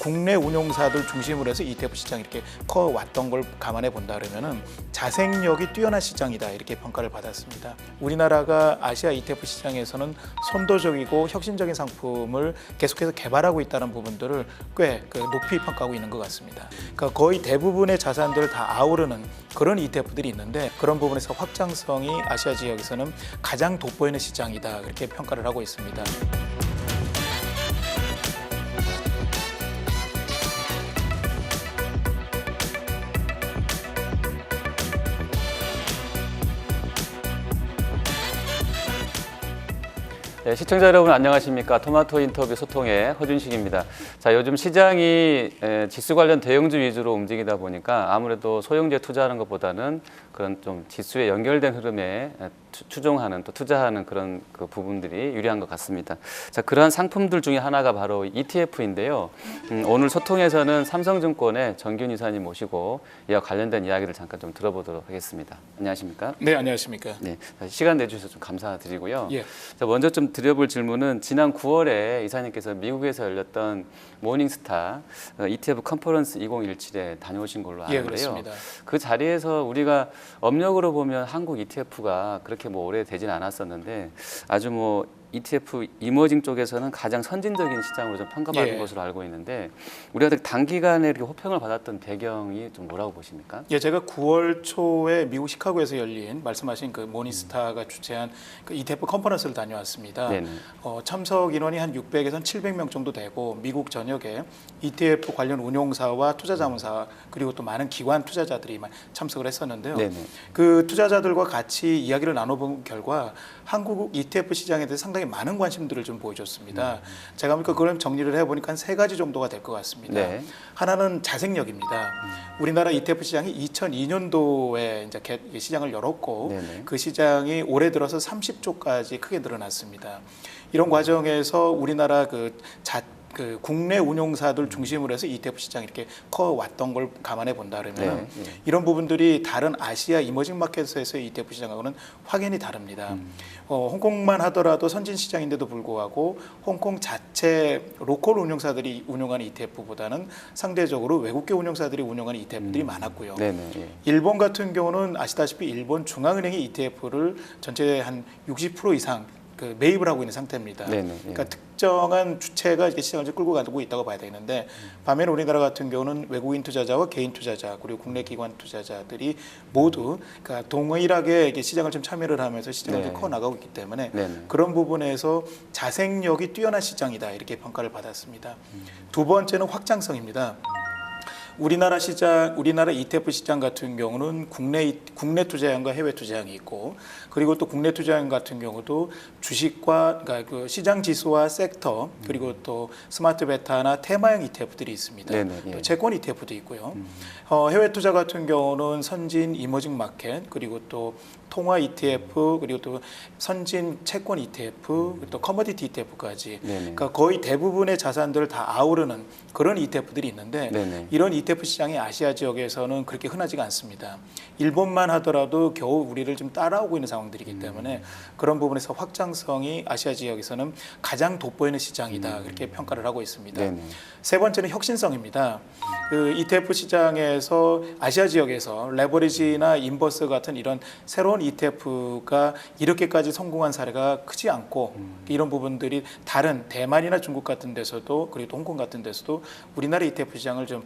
국내 운용사들 중심으로 해서 ETF 시장이 이렇게 커왔던 걸 감안해 본다 그러면은 자생력이 뛰어난 시장이다 이렇게 평가를 받았습니다. 우리나라가 아시아 ETF 시장에서는 선도적이고 혁신적인 상품을 계속해서 개발하고 있다는 부분들을 꽤 높이 평가하고 있는 것 같습니다. 그러니까 거의 대부분의 자산들을 다 아우르는 그런 ETF들이 있는데 그런 부분에서 확장성이 아시아 지역에서는 가장 돋보이는 시장이다 그렇게 평가를 하고 있습니다. 네, 시청자 여러분 안녕하십니까? 토마토 인터뷰 소통의 허준식입니다. 자, 요즘 시장이 지수 관련 대형주 위주로 움직이다 보니까 아무래도 소형주에 투자하는 것보다는 그런 좀 지수에 연결된 흐름에 추종하는 또 투자하는 그런 그 부분들이 유리한 것 같습니다. 자, 그러한 상품들 중에 하나가 바로 ETF인데요. 오늘 소통에서는 삼성증권의 정균 이사님 모시고 이와 관련된 이야기를 잠깐 좀 들어보도록 하겠습니다. 안녕하십니까? 네, 안녕하십니까? 네, 시간 내주셔서 좀 감사드리고요. 예. 자, 먼저 좀 드려볼 질문은 지난 9월에 이사님께서 미국에서 열렸던 모닝스타 ETF 컨퍼런스 2017에 다녀오신 걸로 아는데요. 예, 그렇습니다. 그 자리에서 우리가 업력으로 보면 한국 ETF가 그렇게 뭐 오래되진 않았었는데 아주 뭐 ETF 이머징 쪽에서는 가장 선진적인 시장으로 좀 평가받은 것으로 알고 있는데 우리가 단기간에 이렇게 호평을 받았던 배경이 좀 뭐라고 보십니까? 예, 제가 9월 초에 미국 시카고에서 열린 말씀하신 그 모닝스타가 주최한 그 ETF 컨퍼런스를 다녀왔습니다. 참석 인원이 한 600에서 700명 정도 되고 미국 전역에 ETF 관련 운용사와 투자자문사 그리고 또 많은 기관 투자자들이 참석을 했었는데요. 그 투자자들과 같이 이야기를 나눠본 결과 한국 ETF 시장에 대해서 상당히 많은 관심들을 좀 보여줬습니다. 제가 그걸 정리를 해보니까 한 3가지 정도가 될 것 같습니다. 하나는 자생력입니다. 우리나라 ETF 시장이 2002년도에 이제 시장을 열었고 그 시장이 올해 들어서 30조까지 크게 늘어났습니다. 이런 과정에서 우리나라 국내 운용사들 중심으로 해서 ETF 시장이 이렇게 커왔던 걸 감안해 본다 그러면 이런 부분들이 다른 아시아 이머징 마켓에서의 ETF 시장하고는 확연히 다릅니다. 홍콩만 하더라도 선진 시장인데도 불구하고 홍콩 자체 로컬 운용사들이 운용하는 ETF보다는 상대적으로 외국계 운용사들이 운용하는 ETF들이 많았고요. 일본 같은 경우는 아시다시피 일본 중앙은행이 ETF를 전체 한 60% 이상 매입을 하고 있는 상태입니다. 그러니까 특정한 주체가 이렇게 시장을 끌고 가고 있다고 봐야 되는데 반면에 우리나라 같은 경우는 외국인 투자자와 개인 투자자 그리고 국내 기관 투자자들이 모두 그러니까 동일하게 이렇게 시장을 좀 참여를 하면서 시장을 좀 커 나가고 있기 때문에 그런 부분에서 자생력이 뛰어난 시장이다 이렇게 평가를 받았습니다. 두 번째는 확장성입니다. 우리나라 ETF 시장 같은 경우는 국내 투자형과 해외 투자형이 있고 그리고 또 국내 투자형 같은 경우도 주식과 그러니까 그 시장 지수와 섹터 그리고 또 스마트 베타나 테마형 ETF들이 있습니다. 또 채권 ETF도 있고요. 해외 투자 같은 경우는 선진 이머징 마켓 그리고 또 통화 ETF 그리고 또 선진 채권 ETF 또 커머디티 ETF까지 그러니까 거의 대부분의 자산들을 다 아우르는 그런 ETF들이 있는데 이런 ETF 시장이 아시아 지역에서는 그렇게 흔하지가 않습니다. 일본만 하더라도 겨우 우리를 좀 따라오고 있는 상황들이기 때문에 그런 부분에서 확장성이 아시아 지역에서는 가장 돋보이는 시장이다 그렇게 평가를 하고 있습니다. 세 번째는 혁신성입니다. 그 ETF 시장에서 아시아 지역에서 레버리지나 인버스 같은 이런 새로운 ETF가 이렇게까지 성공한 사례가 크지 않고 이런 부분들이 다른 대만이나 중국 같은 데서도 그리고 또 홍콩 같은 데서도 우리나라 ETF 시장을 좀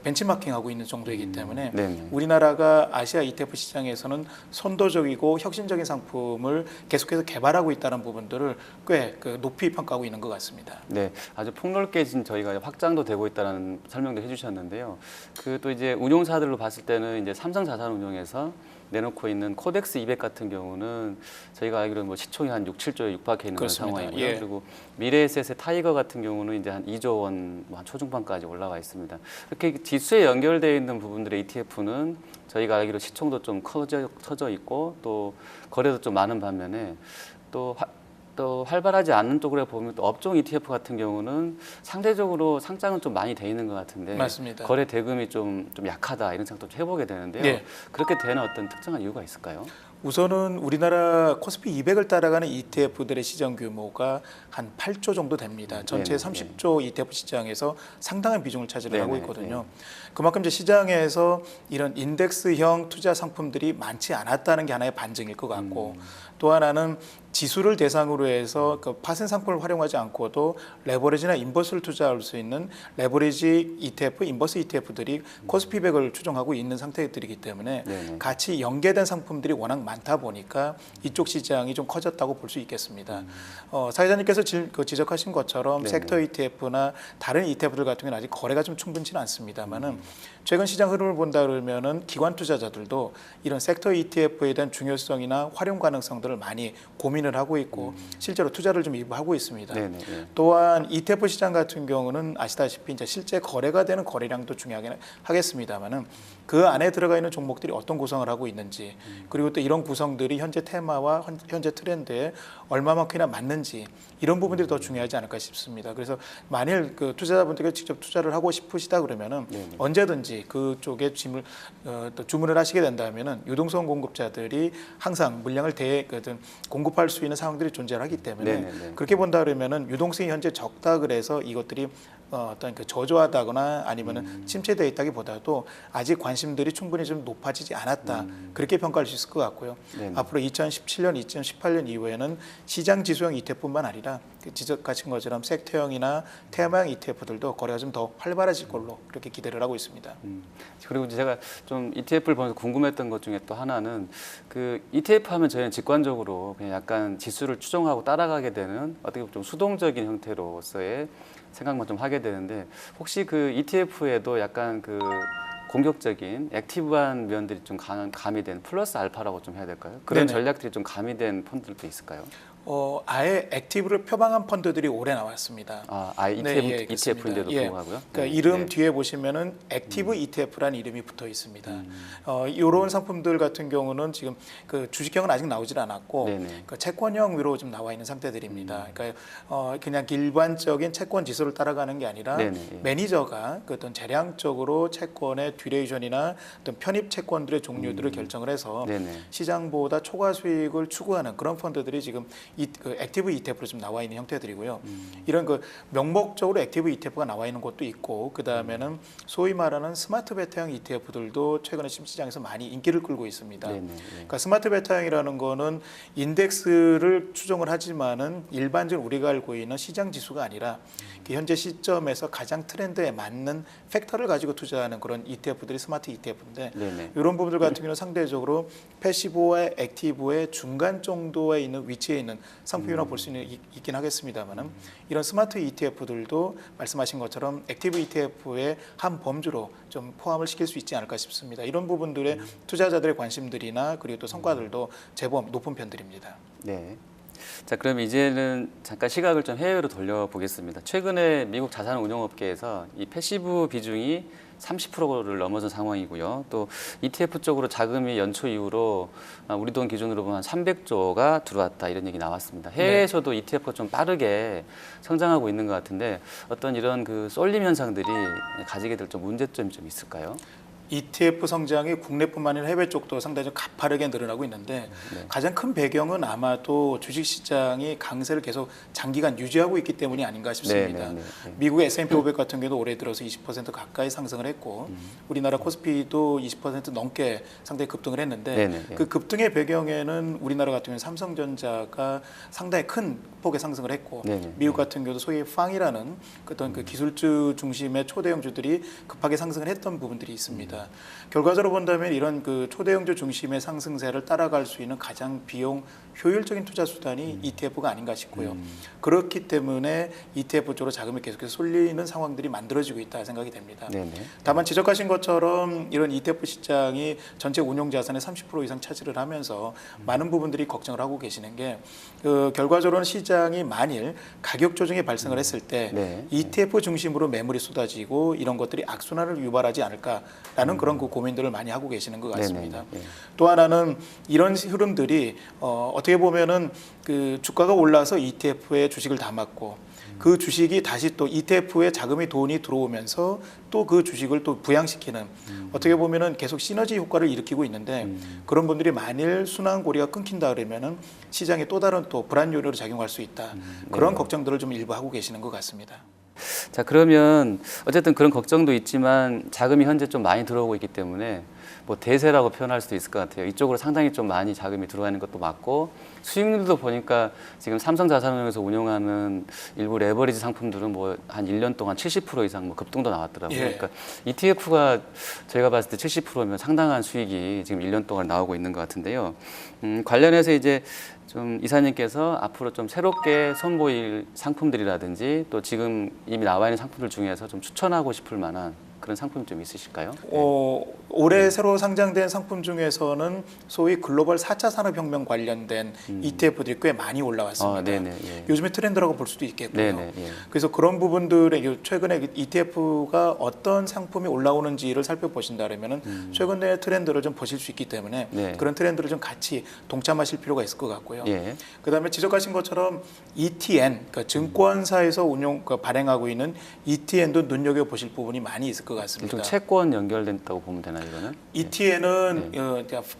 벤치마킹하고 있는 정도이기 때문에 우리나라가 아시아 ETF 시장에서는 선도적이고 혁신적인 상품을 계속해서 개발하고 있다는 부분들을 꽤 높이 평가하고 있는 것 같습니다. 네, 아주 폭넓게 지금 저희가 확장도 되고 있다는 설명도 해주셨는데요. 그 또 이제 운용사들로 봤을 때는 이제 삼성자산운용에서 내놓고 있는 코덱스 200 같은 경우는 저희가 알기로는 뭐 시총이 한 6, 7조에 육박해 있는 그런 상황이고요. 그리고 미래에셋의 타이거 같은 경우는 이제 한 2조 원 한 초중반까지 올라와 있습니다. 이렇게 지수에 연결되어 있는 부분들의 ETF는 저희가 알기로 시총도 좀 커져 있고 또 거래도 좀 많은 반면에 또 활발하지 않는 쪽으로 보면 또 업종 ETF 같은 경우는 상대적으로 상장은 좀 많이 돼 있는 것 같은데 맞습니다. 거래 대금이 좀 약하다 이런 생각도 해보게 되는데요. 그렇게 되는 어떤 특정한 이유가 있을까요? 우선은 우리나라 코스피 200을 따라가는 ETF들의 시장 규모가 한 8조 정도 됩니다. 전체 30조 ETF 시장에서 상당한 비중을 차지를 하고 있거든요. 그만큼 이제 시장에서 이런 인덱스형 투자 상품들이 많지 않았다는 게 하나의 반증일 것 같고, 또 하나는 지수를 대상으로 해서 그 파생 상품을 활용하지 않고도 레버리지나 인버스를 투자할 수 있는 레버리지 ETF, 인버스 ETF들이 코스피 100을 추종하고 있는 상태들이기 때문에 같이 연계된 상품들이 워낙 많다 보니까 이쪽 시장이 좀 커졌다고 볼 수 있겠습니다. 사회자님께서 지적하신 것처럼 섹터 ETF나 다른 ETF들 같은 경우는 아직 거래가 좀 충분치는 않습니다만은 최근 시장 흐름을 본다 그러면은 기관 투자자들도 이런 섹터 ETF에 대한 중요성이나 활용 가능성들을 많이 고민을 하고 있고 실제로 투자를 좀 일부 하고 있습니다. 또한 ETF 시장 같은 경우는 아시다시피 이제 실제 거래가 되는 거래량도 중요하긴 하겠습니다만은 그 안에 들어가 있는 종목들이 어떤 구성을 하고 있는지, 그리고 또 이런 구성들이 현재 테마와 현재 트렌드에 얼마만큼이나 맞는지, 이런 부분들이 더 중요하지 않을까 싶습니다. 그래서 만일 그 투자자분들께 직접 투자를 하고 싶으시다 그러면은 언제든지 그쪽에 주문을 하시게 된다면은 유동성 공급자들이 항상 물량을 공급할 수 있는 상황들이 존재하기 때문에 그렇게 본다 그러면은 유동성이 현재 적다 그래서 이것들이 어떤 그 저조하다거나 아니면은 침체되어 있다기보다도 아직 관심들이 충분히 좀 높아지지 않았다, 그렇게 평가할 수 있을 것 같고요. 앞으로 2017년, 2018년 이후에는 시장 지수형 ETF뿐만 아니라 지적하신 것처럼 섹터형이나 테마형 ETF들도 거래가 좀 더 활발해질 걸로 그렇게 기대를 하고 있습니다. 그리고 제가 좀 ETF를 보면서 궁금했던 것 중에 또 하나는 그 ETF 하면 저희는 직관적으로 그냥 약간 지수를 추종하고 따라가게 되는 어떻게 보면 좀 수동적인 형태로서의 생각만 좀 하게 되는데, 혹시 그 ETF에도 약간 그 공격적인 액티브한 면들이 좀 가미된 플러스 알파라고 좀 해야 될까요? 그런 전략들이 좀 가미된 펀드들도 있을까요? 아예 액티브를 표방한 펀드들이 올해 나왔습니다. ETF인데도 불구하고요. 그러니까 이름 뒤에 보시면은 액티브 ETF라는 이름이 붙어 있습니다. 이런 상품들 같은 경우는 지금 그 주식형은 아직 나오질 않았고 그 채권형 위로 좀 나와 있는 상태들입니다. 그러니까 그냥 일반적인 채권 지수를 따라가는 게 아니라 매니저가 그 어떤 재량적으로 채권의 듀레이션이나 어떤 편입 채권들의 종류들을 결정을 해서 시장보다 초과 수익을 추구하는 그런 펀드들이 지금 그 액티브 ETF로 좀 나와 있는 형태들이고요. 이런 그 명목적으로 액티브 ETF가 나와 있는 것도 있고, 그 다음에는 소위 말하는 스마트 베타형 ETF들도 최근에 시장에서 많이 인기를 끌고 있습니다. 그러니까 스마트 베타형이라는 거는 인덱스를 추종을 하지만은 일반적으로 우리가 알고 있는 시장 지수가 아니라 그 현재 시점에서 가장 트렌드에 맞는 팩터를 가지고 투자하는 그런 ETF들이 스마트 ETF인데 이런 부분들 같은 경우는 상대적으로 패시브와 액티브의 중간 정도에 있는 위치에 있는 상품이라고 볼 수 있긴 하겠습니다만은 이런 스마트 ETF들도 말씀하신 것처럼 액티브 ETF의 한 범주로 좀 포함을 시킬 수 있지 않을까 싶습니다. 이런 부분들의 투자자들의 관심들이나 그리고 또 성과들도 제법 높은 편들입니다. 네. 자, 그럼 이제는 잠깐 시각을 좀 해외로 돌려보겠습니다. 최근에 미국 자산운용업계에서 이 패시브 비중이 30%를 넘어선 상황이고요. 또 ETF 쪽으로 자금이 연초 이후로 우리 돈 기준으로 보면 300조가 들어왔다, 이런 얘기 나왔습니다. 해외에서도 ETF가 좀 빠르게 성장하고 있는 것 같은데 어떤 이런 그 쏠림 현상들이 가지게 될 좀 문제점이 좀 있을까요? ETF 성장이 국내뿐만 아니라 해외 쪽도 상당히 좀 가파르게 늘어나고 있는데 가장 큰 배경은 아마도 주식시장이 강세를 계속 장기간 유지하고 있기 때문이 아닌가 싶습니다. 미국의 S&P 500 같은 경우도 올해 들어서 20% 가까이 상승을 했고 우리나라 코스피도 20% 넘게 상당히 급등을 했는데 그 급등의 배경에는 우리나라 같은 경우는 삼성전자가 상당히 큰 폭의 상승을 했고 미국 같은 경우도 소위 팡이라는 어떤 그 기술주 중심의 초대형주들이 급하게 상승을 했던 부분들이 있습니다. 결과적으로 본다면 이런 그 초대형주 중심의 상승세를 따라갈 수 있는 가장 비용 효율적인 투자 수단이 ETF가 아닌가 싶고요. 그렇기 때문에 ETF 쪽으로 자금이 계속해서 쏠리는 상황들이 만들어지고 있다 생각이 됩니다. 다만 지적하신 것처럼 이런 ETF 시장이 전체 운용 자산의 30% 이상 차지를 하면서 많은 부분들이 걱정을 하고 계시는 게 그 결과적으로는 시장이 만일 가격 조정이 발생을 했을 때 ETF 중심으로 매물이 쏟아지고 이런 것들이 악순환을 유발하지 않을까라는 그런 그 고민들을 많이 하고 계시는 것 같습니다. 또 하나는 이런 흐름들이 어떻게 보면은 그 주가가 올라서 ETF에 주식을 담았고 그 주식이 다시 또 ETF에 자금이 돈이 들어오면서 또 그 주식을 또 부양시키는 어떻게 보면은 계속 시너지 효과를 일으키고 있는데 그런 분들이 만일 순환고리가 끊긴다 그러면은 시장에 또 다른 또 불안 요소로 작용할 수 있다. 그런 걱정들을 좀 일부 하고 계시는 것 같습니다. 자, 그러면 어쨌든 그런 걱정도 있지만 자금이 현재 좀 많이 들어오고 있기 때문에 뭐 대세라고 표현할 수도 있을 것 같아요. 이쪽으로 상당히 좀 많이 자금이 들어와 있는 것도 맞고 수익률도 보니까 지금 삼성자산운용에서 운용하는 일부 레버리지 상품들은 뭐 한 1년 동안 70% 이상 뭐 급등도 나왔더라고요. 예. 그러니까 ETF가 저희가 봤을 때 70%면 상당한 수익이 지금 1년 동안 나오고 있는 것 같은데요. 관련해서 이제 좀 이사님께서 앞으로 좀 새롭게 선보일 상품들이라든지 또 지금 이미 나와 있는 상품들 중에서 좀 추천하고 싶을 만한 그런 상품이 좀 있으실까요? 올해 새로 상장된 상품 중에서는 소위 글로벌 4차 산업혁명 관련된 ETF들이 꽤 많이 올라왔습니다. 네네, 예. 요즘에 트렌드라고 볼 수도 있겠고요. 네네, 예. 그래서 그런 부분들에 최근에 ETF가 어떤 상품이 올라오는지를 살펴보신다면은 최근의 트렌드를 좀 보실 수 있기 때문에 네. 그런 트렌드를 좀 같이 동참하실 필요가 있을 것 같고요. 예. 그다음에 지적하신 것처럼 ETN, 그러니까 증권사에서 발행하고 있는 ETN도 눈여겨 보실 부분이 많이 있을 것 같습니다. 좀 채권 연결됐다고 보면 되나 이거는? ETN은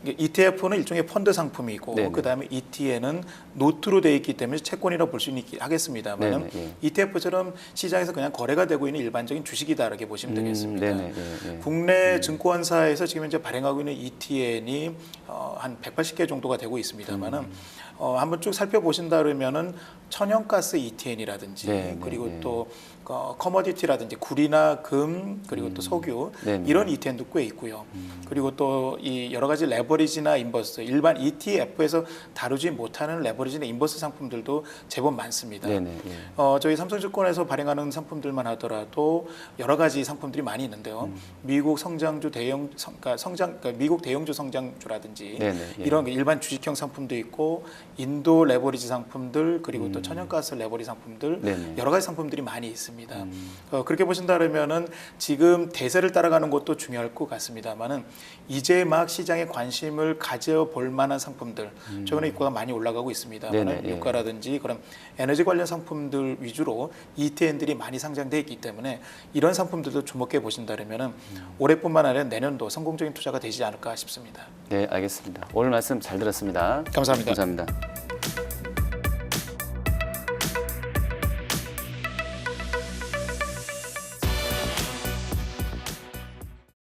ETF는 일종의 펀드 상품이고 네네. 그다음에 ETN은 노트로 되어 있기 때문에 채권이라고 볼 수 하겠습니다만 네네, 예. ETF처럼 시장에서 그냥 거래가 되고 있는 일반적인 주식이다라고 보시면 되겠습니다. 네네, 예. 국내 증권사에서 지금 현재 발행하고 있는 ETN이 한 180개 정도가 되고 있습니다만은 한번 쭉 살펴보신다 그러면은 천연가스 ETN이라든지 네, 그리고 네, 또 커머디티라든지 구리나 금 그리고 또 석유 네, 이런 ETN도 꽤 있고요. 그리고 또 이 여러 가지 레버리지나 인버스 일반 ETF에서 다루지 못하는 레버리지나 인버스 상품들도 제법 많습니다. 네네, 예. 저희 삼성증권에서 발행하는 상품들만 하더라도 여러 가지 상품들이 많이 있는데요. 미국 성장주 그러니까 미국 대형주 성장주라든지 네네, 예. 이런 일반 주식형 상품도 있고 인도 레버리지 상품들 그리고 또 천연가스 레버리지 상품들 네네. 여러 가지 상품들이 많이 있습니다. 그렇게 보신다면은 지금 대세를 따라가는 것도 중요할 것 같습니다만은 이제 막 시장에 관심을 가져볼 만한 상품들 최근에 유가가 많이 올라가고 있습니다만 네네, 예. 유가라든지 그런 에너지 관련 상품들 위주로 ETN들이 많이 상장돼 있기 때문에 이런 상품들도 주목해 보신다면은 올해뿐만 아니라 내년도 성공적인 투자가 되지 않을까 싶습니다. 네, 알겠습니다. 오늘 말씀 잘 들었습니다. 감사합니다. 감사합니다.